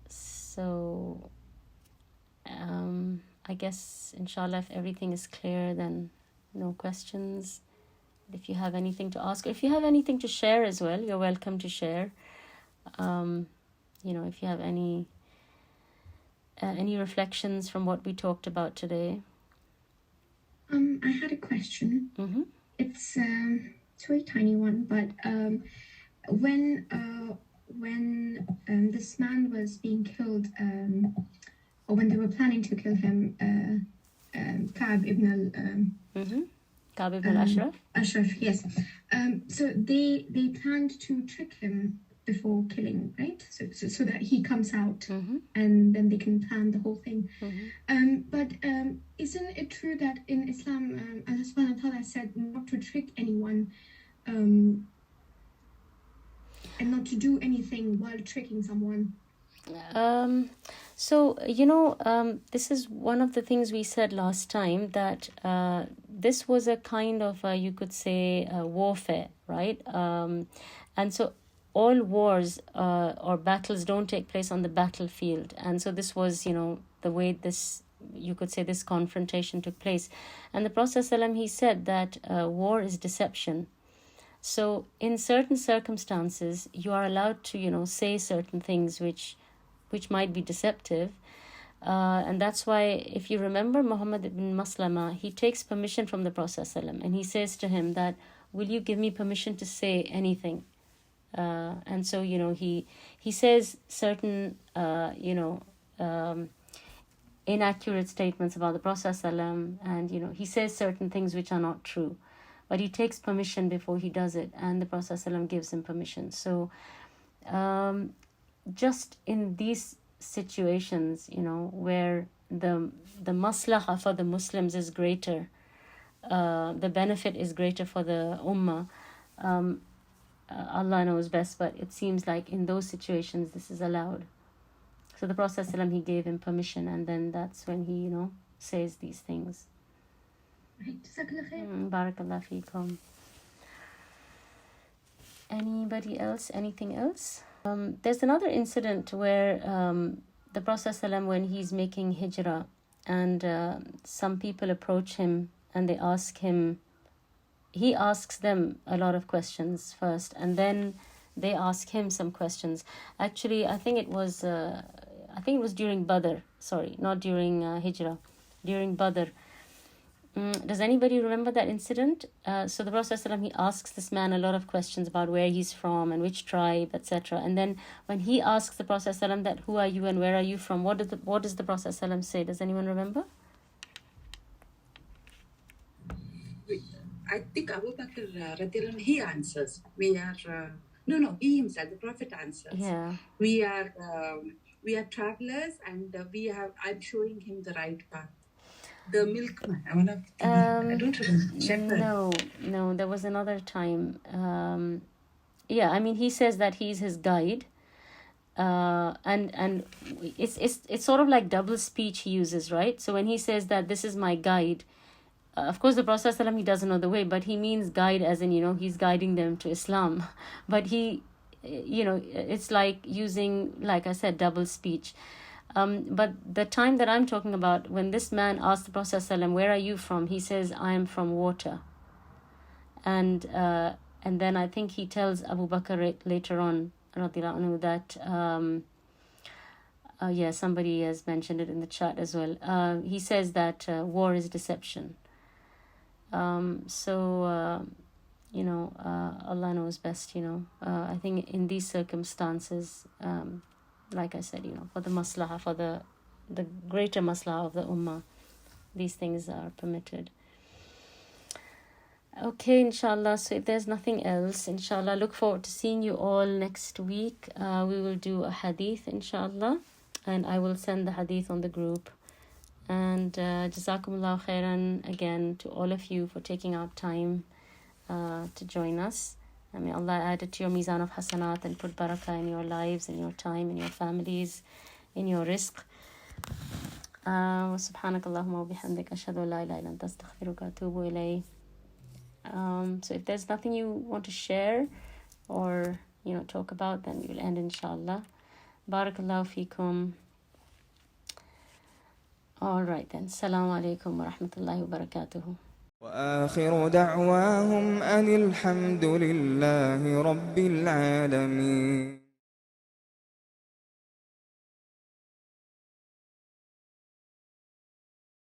Speaker 2: So I guess, inshallah, if everything is clear, then no questions. If you have anything to ask, or if you have anything to share as well, you're welcome to share. If you have any reflections from what we talked about today.
Speaker 4: I had a question.
Speaker 2: Mm-hmm.
Speaker 4: It's a very tiny one, but when this man was being killed, or when they were planning to kill him, Ka'b ibn
Speaker 2: Ka'b ibn al-Ashraf?
Speaker 4: Ashraf, yes. So they planned to trick him before killing, right? So that he comes out, and then they can plan the whole thing. But isn't it true that in Islam, Allah subhanahu wa ta'ala said not to trick anyone, and not to do anything while tricking someone?
Speaker 2: So, this is one of the things we said last time, that this was a kind of, you could say, warfare, right? And so all wars or battles don't take place on the battlefield. And so this was, the way this, you could say, this confrontation took place. And the Prophet ﷺ, he said that war is deception. So in certain circumstances, you are allowed to, say certain things which might be deceptive. And that's why, if you remember Muhammad ibn Maslama, he takes permission from the Prophet ﷺ, and he says to him that, will you give me permission to say anything? And so, he says certain, inaccurate statements about the Prophet ﷺ, and, he says certain things which are not true. But he takes permission before he does it, and the Prophet ﷺ gives him permission. So just in these situations, where the maslahah for the Muslims is greater, the benefit is greater for the ummah, Allah knows best, but it seems like in those situations this is allowed. So the Prophet ﷺ, he gave him permission, and then that's when he, says these things.
Speaker 4: Jazakallahu Khairan.
Speaker 2: Barakallah feekum. Anybody else? Anything else? There's another incident where the Prophet ﷺ, when he's making hijrah, and some people approach him and they ask him, he asks them a lot of questions first, and then they ask him some questions. Actually, I think it was during Badr. Sorry, not during hijrah. During Badr. Does anybody remember that incident? So the Prophet ﷺ, he asks this man a lot of questions about where he's from and which tribe, etc. And then when he asks the Prophet ﷺ that, who are you and where are you from, what does the Prophet ﷺ say? Does anyone remember?
Speaker 3: I think Abu Bakr radiallahu anhu, he answers. We are no, he himself, the Prophet answers.
Speaker 2: Yeah.
Speaker 3: We are travelers, and I'm showing him the right path. The milkman, I don't remember. Shepherd.
Speaker 2: No, there was another time. He says that he's his guide, and it's sort of like double speech he uses, right? So when he says that this is my guide, of course the Prophet ﷺ, he doesn't know the way, but he means guide as in, he's guiding them to Islam. But he, it's like using, like I said, double speech. But the time that I'm talking about, when this man asked the Prophet ﷺ, where are you from? He says, I am from water. And then I think he tells Abu Bakr later on, radiallahu anhu, that, somebody has mentioned it in the chat as well. He says that war is deception. Allah knows best, I think in these circumstances, like I said, for the maslahah, for the greater maslahah of the ummah, these things are permitted. Okay, inshallah. So if there's nothing else, inshallah, look forward to seeing you all next week. We will do a hadith, inshallah, and I will send the hadith on the group. And Jazakallahu Khairan again to all of you for taking out time to join us. I mean, Allah add it to your mizan of hasanat and put barakah in your lives, in your time, in your families, in your rizq. Subhanakallahumma wa bihamdik ashhadu an la ilaha illa anta astaghfiruka wa atubu ilayk. So if there's nothing you want to share or talk about, then we will end inshallah. Barakallahu feekum. All right then. Assalamu alaikum wa rahmatullahi wa barakatuhu.
Speaker 6: وآخر دعواهم أن الحمد لله رب العالمين.